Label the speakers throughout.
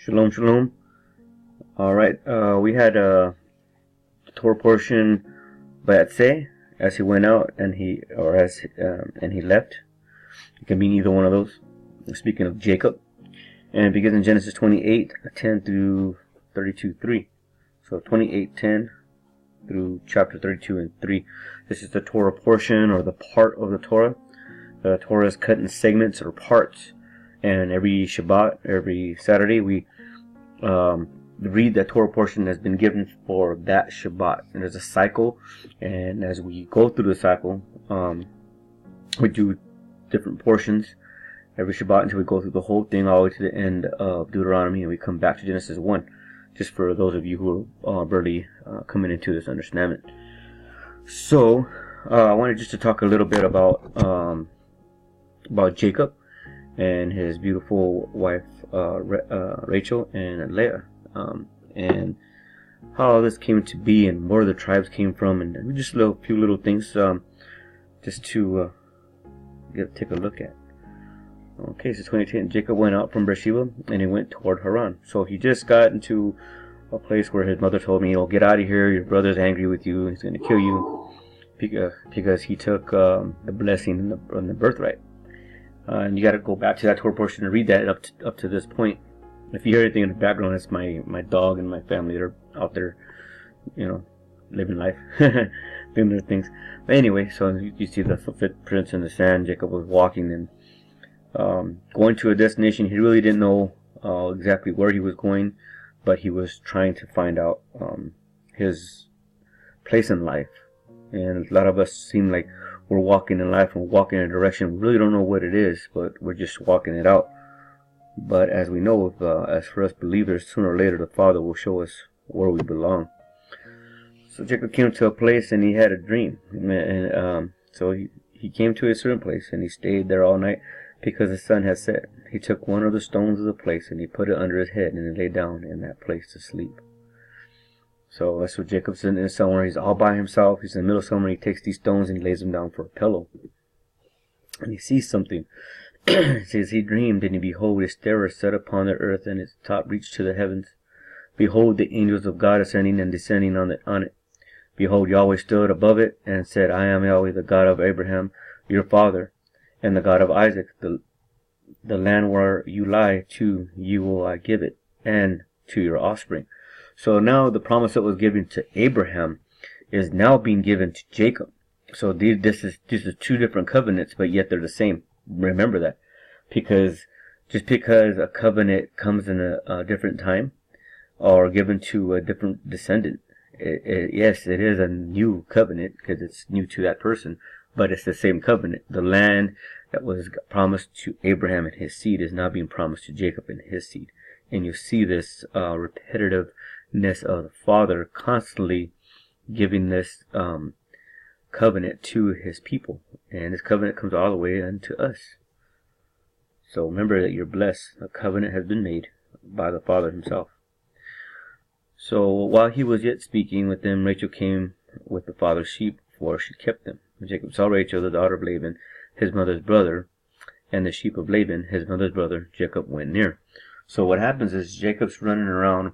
Speaker 1: Shalom, shalom. All right, we had the Torah portion Vayetze as he went out and he left. It can mean either one of those. Speaking of Jacob, and it begins in Genesis 28:10 through 32:3. So 28:10 through chapter 32:3. This is the Torah portion, or the part of the Torah. The Torah is cut in segments or parts, and every Shabbat, every Saturday, we read that Torah portion that's been given for that Shabbat. And there's a cycle, and as we go through the cycle, we do different portions every Shabbat until we go through the whole thing all the way to the end of Deuteronomy, and we come back to Genesis 1, just for those of you who are barely coming into this understanding. So I wanted just to talk a little bit about Jacob and his beautiful wife Rachel and Leah, and how this came to be and where the tribes came from, and just a few little things just to take a look at. Okay, so 2010, Jacob went out from Beersheba and he went toward Haran. So he just got into a place where his mother told me, get out of here, your brother's angry with you, he's going to kill you, because he took the blessing and the birthright. And you got to go back to that Torah portion and read that up to this point. If you hear anything in the background, it's my dog and my family that are out there, living life, doing their things. But anyway, so you see the footprints in the sand. Jacob was walking and going to a destination. He really didn't know exactly where he was going, but he was trying to find out his place in life. And a lot of us seem like we're walking in life and we're walking in a direction. We really don't know what it is, but we're just walking it out. But as we know, as for us believers, sooner or later the Father will show us where we belong. So Jacob came to a place and he had a dream. And so he came to a certain place and he stayed there all night because the sun had set. He took one of the stones of the place and he put it under his head and he lay down in that place to sleep. So that's what Jacob's in somewhere. He's all by himself. He's in the middle of somewhere. He takes these stones and he lays them down for a pillow. And he sees something. It says, he dreamed, and behold, a stair set upon the earth, and its top reached to the heavens. Behold, the angels of God ascending and descending on it. Behold, Yahweh stood above it, and said, I am Yahweh, the God of Abraham, your father, and the God of Isaac. The land where you lie, to you will I give it, and to your offspring. So now the promise that was given to Abraham is now being given to Jacob. So this is two different covenants, but yet they're the same. Remember that, because just because a covenant comes in a different time or given to a different descendant, yes, it is a new covenant because it's new to that person, but it's the same covenant. The land that was promised to Abraham and his seed is now being promised to Jacob and his seed. And you see this repetitiveness of the Father constantly giving this covenant to his people, and this covenant comes all the way unto us. So remember that you're blessed. A covenant has been made by the Father himself. So while he was yet speaking with them, Rachel came with the father's sheep, for she kept them. And Jacob saw Rachel, the daughter of Laban, his mother's brother, and the sheep of Laban, his mother's brother. Jacob went near. So what happens is Jacob's running around.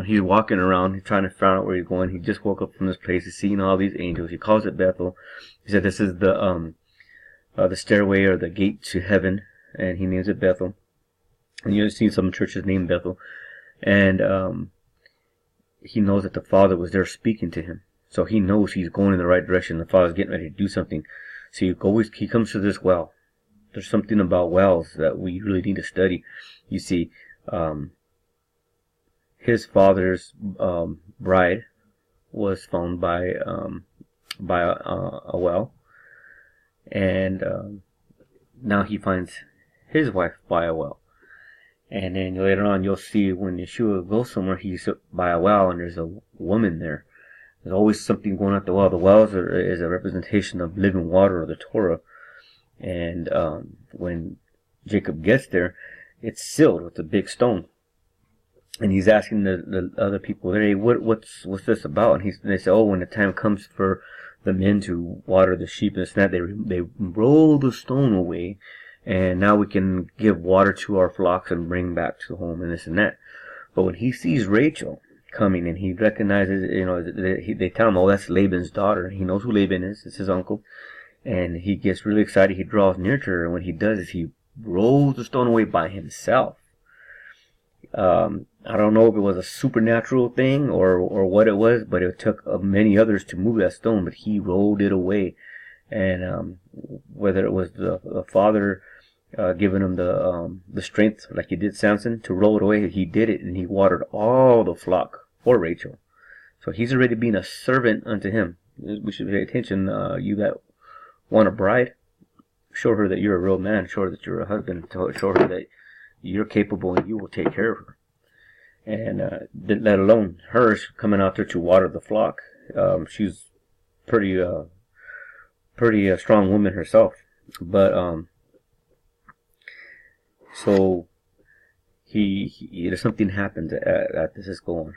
Speaker 1: He's walking around. He's trying to find out where he's going. He just woke up from this place. He's seeing all these angels. He calls it Bethel. He said this is the stairway or the gate to heaven, and he names it Bethel. And you've seen some churches named Bethel. And he knows that the Father was there speaking to him. So he knows he's going in the right direction. The Father's getting ready to do something. So he comes to this well. There's something about wells that we really need to study. You see, his father's bride was found by a well, and now he finds his wife by a well. And then later on, you'll see when Yeshua goes somewhere, he's by a well, and there's a woman there. There's always something going on at the well. The wells is a representation of living water, or the Torah. And when Jacob gets there, it's sealed with a big stone. And he's asking the other people there, hey, what's this about? And they say, when the time comes for the men to water the sheep and this and that, they roll the stone away, and now we can give water to our flocks and bring back to home and this and that. But when he sees Rachel coming and he recognizes, they tell him, oh, that's Laban's daughter. He knows who Laban is. It's his uncle. And he gets really excited. He draws near to her. And what he does is he rolls the stone away by himself. I don't know if it was a supernatural thing or what it was, but it took many others to move that stone, but he rolled it away. And whether it was the father giving him the strength, like he did Samson, to roll it away, he did it, and he watered all the flock for Rachel. So he's already being a servant unto him. We should pay attention, you that want a bride, show her that you're a real man, show her that you're a husband, show her that you're capable and you will take care of her. And let alone her coming out there to water the flock. She's pretty strong woman herself. But so there's something happened at this is going.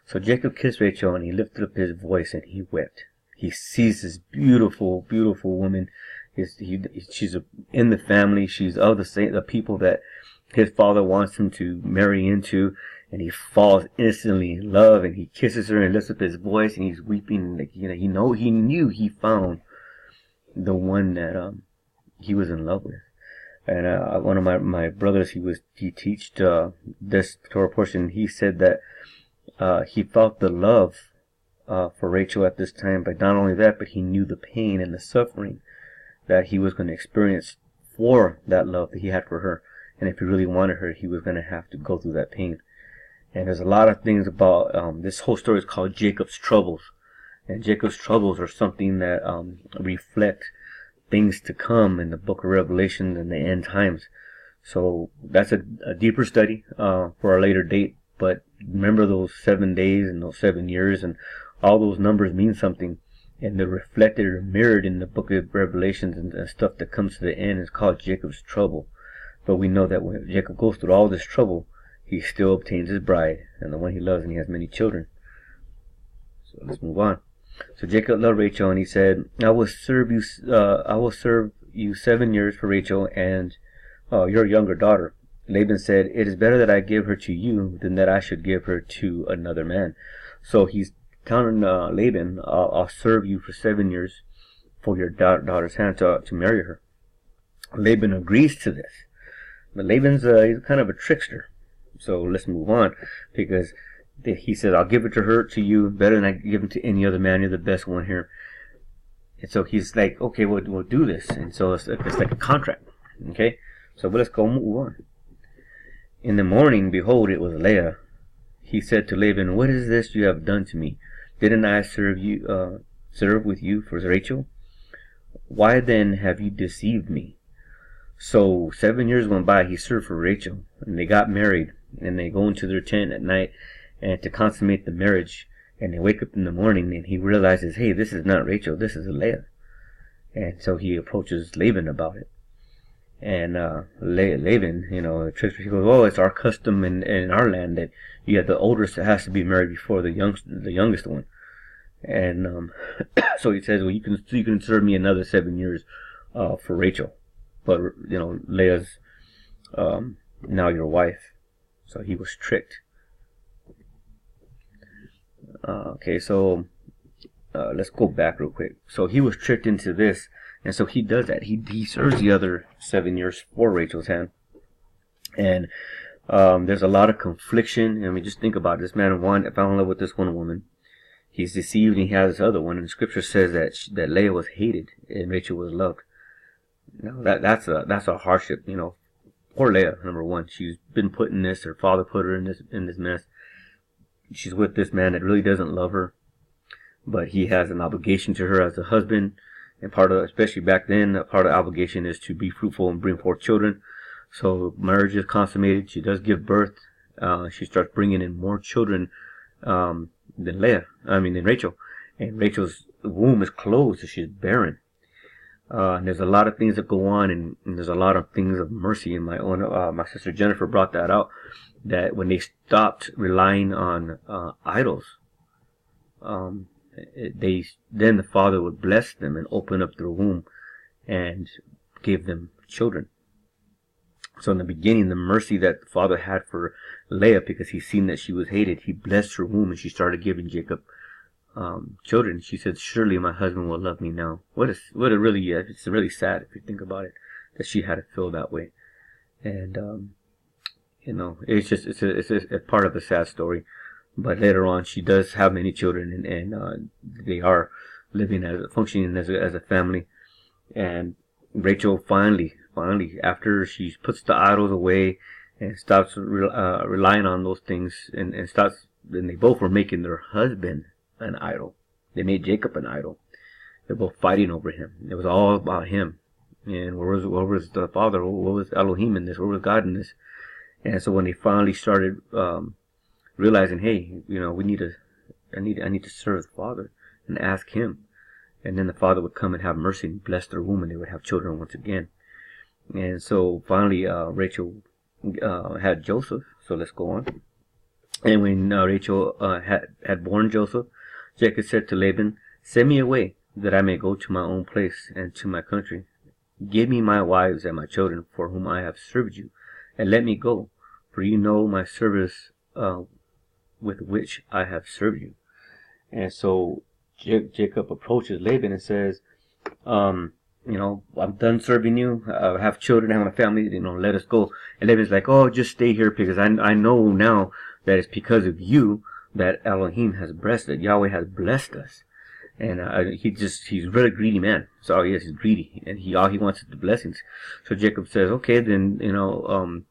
Speaker 1: So Jacob kissed Rachel and he lifted up his voice and he wept. He sees this beautiful, beautiful woman. She's in the family. She's of the people that his father wants him to marry into, and he falls instantly in love, and he kisses her and lifts up his voice, and he's weeping. Like, he knew he found the one that he was in love with. And one of my brothers, he taught this Torah portion. He said that he felt the love for Rachel at this time, but not only that, but he knew the pain and the suffering that he was going to experience for that love that he had for her. And if he really wanted her, he was going to have to go through that pain. And there's a lot of things about this whole story is called Jacob's troubles. And Jacob's troubles are something that reflect things to come in the book of Revelation and the end times. So that's a deeper study for a later date. But remember those 7 days and those 7 years, and all those numbers mean something. And they're reflected or mirrored in the book of Revelations and stuff that comes to the end is called Jacob's trouble. But we know that when Jacob goes through all this trouble, he still obtains his bride and the one he loves, and he has many children. So let's move on. So Jacob loved Rachel, and he said, I will serve you 7 years for Rachel and your younger daughter. Laban said, it is better that I give her to you than that I should give her to another man. So he's telling Laban, I'll serve you for 7 years for your daughter's hand to marry her. Laban agrees to this. But Laban's he's kind of a trickster. So let's move on, because he says, I'll give it to you better than I give it to any other man. You're the best one here. And so he's like, okay, we'll do this. And so it's like a contract. Okay? So let's go move on. In the morning, behold, it was Leah. He said to Laban, what is this you have done to me? Didn't I serve with you for Rachel? Why then have you deceived me? So 7 years went by, he served for Rachel, and they got married, and they go into their tent at night and to consummate the marriage, and they wake up in the morning and he realizes, hey, this is not Rachel, this is Leah. And so he approaches Laban about it. And Laban, the trickster, he goes, oh, it's our custom in our land that the oldest has to be married before the youngest one. And so he says, well, you can serve me another 7 years for Rachel. But, Leah's now your wife. So he was tricked. Okay, so let's go back real quick. So he was tricked into this, and so he does that. He serves the other 7 years for Rachel's hand. And there's a lot of confliction. I mean, just think about it. This man fell in love with this one woman. He's deceived, and he has this other one. And Scripture says that Leah was hated and Rachel was loved. That's a hardship, Poor Leah, number one. She's been put in this. Her father put her in this mess. She's with this man that really doesn't love her, but he has an obligation to her as a husband. And especially back then, part of the obligation is to be fruitful and bring forth children. So marriage is consummated. She does give birth. She starts bringing in more children than Rachel. And Rachel's womb is closed, so she's barren. And there's a lot of things that go on, and there's a lot of things of mercy. And my sister Jennifer brought that out, that when they stopped relying on idols, then the Father would bless them and open up their womb and give them children. So in the beginning, the mercy that the father had for Leah, because he seen that she was hated, he blessed her womb, and she started giving Jacob children. She said, "Surely my husband will love me now." It's really sad if you think about it, that she had to feel that way. And it's a part of a sad story. But later on, she does have many children, and they are functioning as a family. And Rachel finally, after she puts the idols away and stops relying on those things, and they both were making their husband an idol. They made Jacob an idol. They're both fighting over him. It was all about him. And where was the father? Where was Elohim in this? Where was God in this? And so when they finally started realizing, hey, I need to serve the father and ask him, and then the father would come and have mercy and bless their womb, and they would have children once again. And so finally, Rachel had Joseph. So let's go on. And when Rachel had born Joseph, Jacob said to Laban, "Send me away, that I may go to my own place and to my country. Give me my wives and my children, for whom I have served you, and let me go, for you know my service with which I have served you." And so Jacob approaches Laban and says, "I'm done serving you. I have children, I have a family. Let us go." And Laban's like, "Oh, just stay here, because I know now that it's because of you that Elohim has blessed it. Yahweh has blessed us." And he's a really greedy man. So yes, he's greedy, and all he wants is the blessings. So Jacob says, "Okay, then he's like,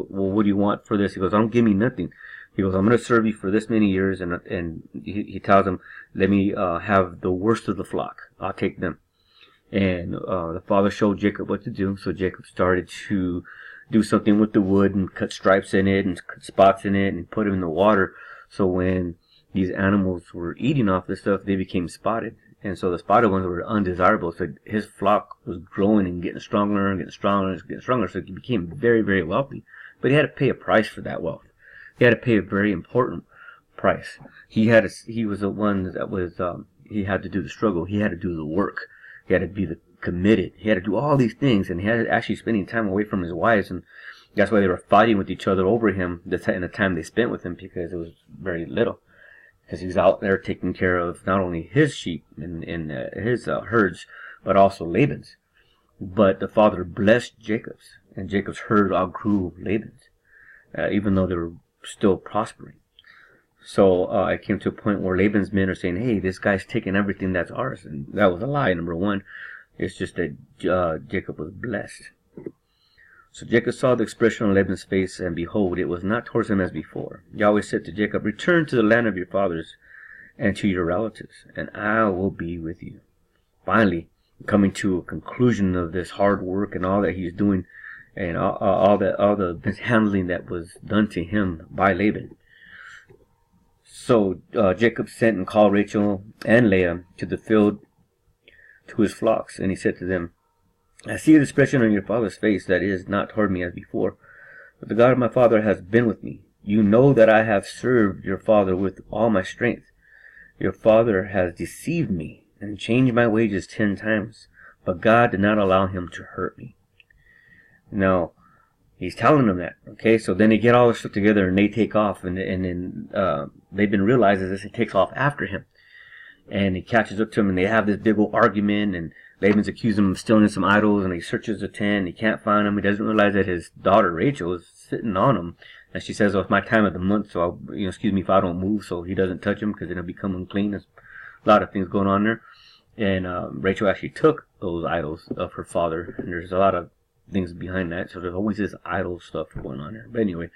Speaker 1: well, what do you want for this?" He goes, "Don't give me nothing." He goes, "I'm going to serve you for this many years," and he tells him, "Let me have the worst of the flock. I'll take them." And the father showed Jacob what to do. So Jacob started to do something with the wood and cut stripes in it and cut spots in it and put them in the water. So when these animals were eating off this stuff, they became spotted. And so the spotted ones were undesirable. So his flock was growing and getting stronger and getting stronger and getting stronger. So he became very, very wealthy. But he had to pay a price for that wealth. He had to pay a very important price. He was the one that was, he had to do the struggle. He had to do the work. He had to be committed. He had to do all these things, and he had to actually spending time away from his wives, and that's why they were fighting with each other over him in the time they spent with him, because it was very little. Because he was out there taking care of not only his sheep and his herds, but also Laban's. But the father blessed Jacob's, and Jacob's herd outgrew Laban's, even though they were still prospering. So it came to a point where Laban's men are saying, "Hey, this guy's taking everything that's ours," and that was a lie. Number one, it's just that Jacob was blessed. So Jacob saw the expression on Laban's face, and behold, it was not towards him as before. Yahweh said to Jacob, "Return to the land of your fathers and to your relatives, and I will be with you." Finally, coming to a conclusion of this hard work and all that he's doing, and all the mishandling that was done to him by Laban. So Jacob sent and called Rachel and Leah to the field to his flocks, and he said to them, "I see an expression on your father's face that is not toward me as before, but the God of my father has been with me. You know that I have served your father with all my strength. Your father has deceived me and changed my wages 10 times, but God did not allow him to hurt me." Now, he's telling them that, okay? So then they get all this stuff together and they take off, and then Laban realizes this and takes off after him. And he catches up to him, and they have this big old argument, and Laban's accusing him of stealing some idols, and he searches the tent, and he can't find them. He doesn't realize that his daughter Rachel is sitting on him, and she says, "Oh, it's my time of the month, so excuse me if I don't move," so he doesn't touch him because then he'll become unclean. There's a lot of things going on there. And Rachel actually took those idols of her father, and there's a lot of things behind that, so there's always this idol stuff going on there. But anyway,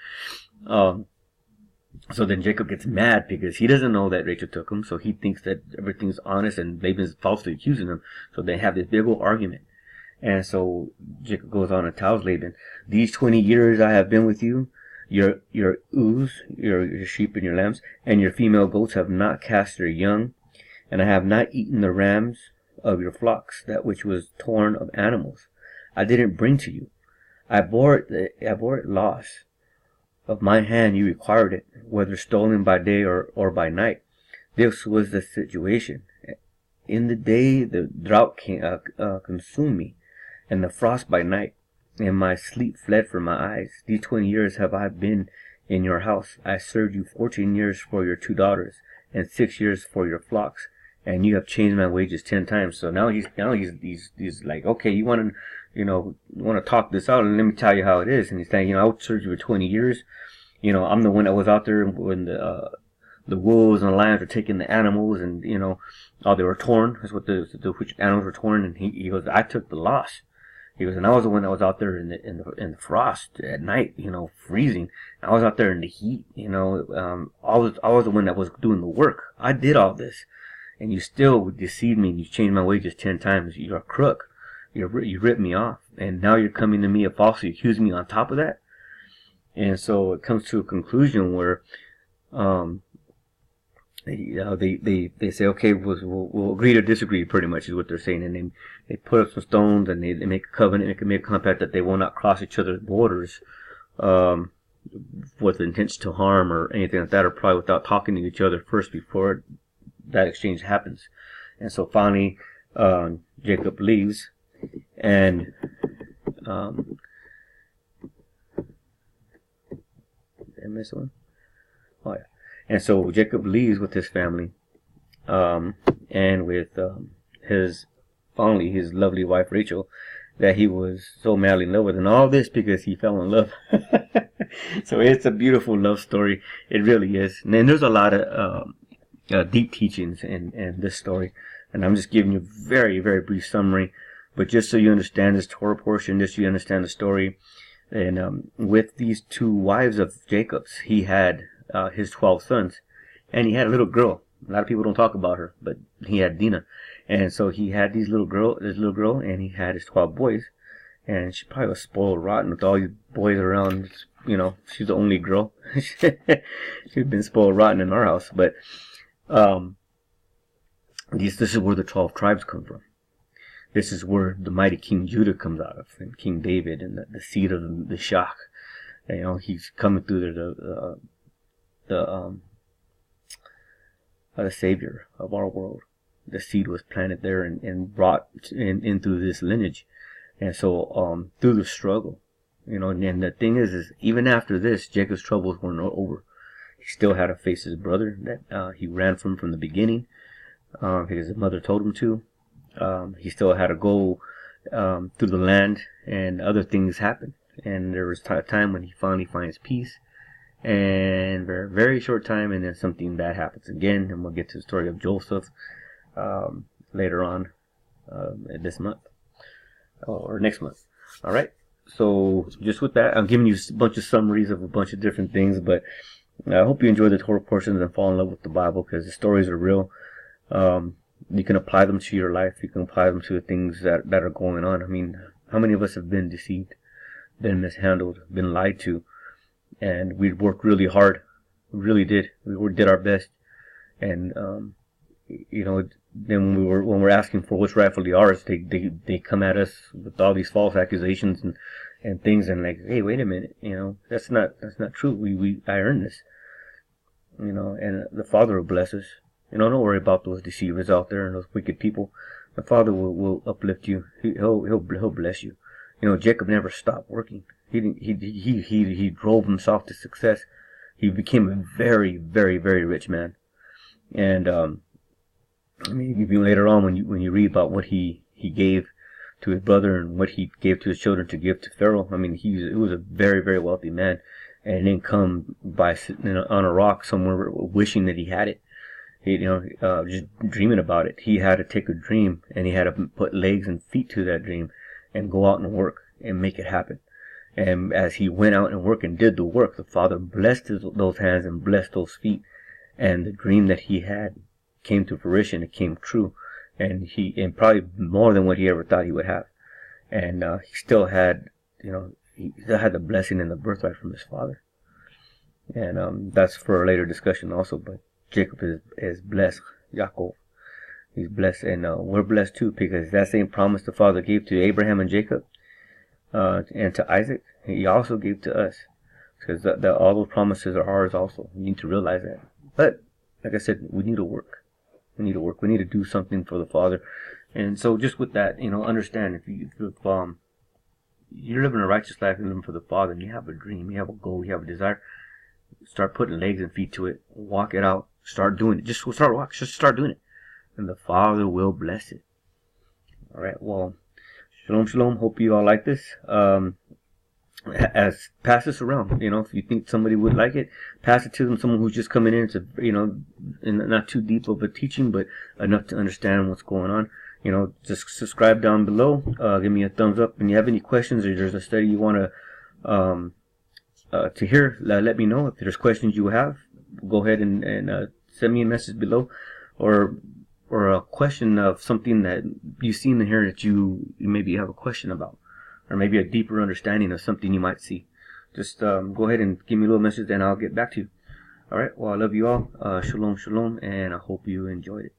Speaker 1: so then Jacob gets mad because he doesn't know that Rachel took him, so he thinks that everything's honest, and Laban's falsely accusing him. So they have this big old argument. And so Jacob goes on and tells Laban, "These 20 years I have been with you, your ewes, your sheep and your lambs, and your female goats have not cast their young, and I have not eaten the rams of your flocks, that which was torn of animals. I didn't bring to you. I bore it loss. Of my hand you required it, whether stolen by day or by night. This was the situation. In the day the drought consumed me, and the frost by night, and my sleep fled from my eyes. These 20 years have I been in your house. I served you 14 years for your 2 daughters, and 6 years for your flocks, and you have changed my wages 10 times. So now he's like, okay, you want to talk this out, and let me tell you how it is. And he's saying, I served you for 20 years. I'm the one that was out there when the wolves and the lions were taking the animals, and they were torn. That's what the animals were torn. And he goes, I took the loss. He goes, and I was the one that was out there in the frost at night, freezing. I was out there in the heat, I was the one that was doing the work. I did all this, and you still deceived me, and you changed my wages 10 times. You're a crook. You ripped me off, and now you're coming to me and falsely accusing me on top of that. And so it comes to a conclusion where, they say, okay, we'll agree to disagree, pretty much is what they're saying. And they put up some stones, and they make a covenant, they can make a compact that they will not cross each other's borders, with the intention to harm or anything like that, or probably without talking to each other first before that exchange happens. And so finally, Jacob leaves, and did I miss one? Oh yeah. And so Jacob leaves with his family, and with his lovely wife Rachel, that he was so madly in love with, and all this because he fell in love. So it's a beautiful love story. It really is. And there's a lot of deep teachings in this story, and I'm just giving you a very, very brief summary. But just so you understand this Torah portion, just so you understand the story, and with these 2 wives of Jacob's, he had his 12 sons, and he had a little girl. A lot of people don't talk about her, but he had Dinah. And so he had this little girl, and he had his 12 boys, and she probably was spoiled rotten with all these boys around. She's the only girl. She's been spoiled rotten in our house. But this is where the 12 tribes come from. This is where the mighty King Judah comes out of, and King David, and the seed of the Shach. He's coming through the Savior of our world. The seed was planted there and brought in through this lineage. And so through the struggle, and the thing is even after this, Jacob's troubles weren't over. He still had to face his brother that he ran from the beginning, because his mother told him to. He still had to go through the land, and other things happened. And there was a time when he finally finds peace, and very, very short time, and then something bad happens again. And we'll get to the story of Joseph later on this month or next month. All right. So just with that, I'm giving you a bunch of summaries of a bunch of different things, but I hope you enjoy the Torah portions and fall in love with the Bible, because the stories are real. You can apply them to your life. You can apply them to the things that are going on. I mean, how many of us have been deceived, been mishandled, been lied to, and we worked really hard. We really did. We did our best, and then when we're asking for what's rightfully ours, they come at us with all these false accusations and things, and like, hey, wait a minute, that's not true. I earned this, and the Father will bless us. Don't worry about those deceivers out there and those wicked people. The Father will uplift you. He'll bless you. Jacob never stopped working. He drove himself to success. He became a very, very, very rich man. And even later on, when you read about what he gave to his brother and what he gave to his children to give to Pharaoh, he was a very, very wealthy man, and didn't come by sitting on a rock somewhere wishing that he had it. Just dreaming about it. He had to take a dream, and he had to put legs and feet to that dream and go out and work and make it happen. And as he went out and worked and did the work, the Father blessed those hands and blessed those feet, and the dream that he had came to fruition. It came true, and probably more than what he ever thought he would have. And he still had the blessing and the birthright from his father. And that's for a later discussion also. But Jacob is blessed. Yaakov, he's blessed, and we're blessed too, because that same promise the Father gave to Abraham and Jacob, and to Isaac, he also gave to us, because all those promises are ours also. We need to realize that. But like I said, we need to work. We need to do something for the Father. And so just with that, understand, if you're living a righteous life and living for the Father, and you have a dream, you have a goal, you have a desire, start putting legs and feet to it. Walk it out. Start doing it. Just start doing it. And the Father will bless it. Alright, well, shalom, shalom. Hope you all like this. As pass this around, if you think somebody would like it, pass it to them. Someone who's just coming in. It's not too deep of a teaching, but enough to understand what's going on. Just subscribe down below. Give me a thumbs up. And you have any questions, or there's a study you want to hear, let me know. If there's questions you have, go ahead and send me a message below, or a question of something that you've seen in here that you maybe have a question about, or maybe a deeper understanding of something you might see. Just go ahead and give me a little message, and I'll get back to you. Alright, well, I love you all. Shalom, shalom, and I hope you enjoyed it.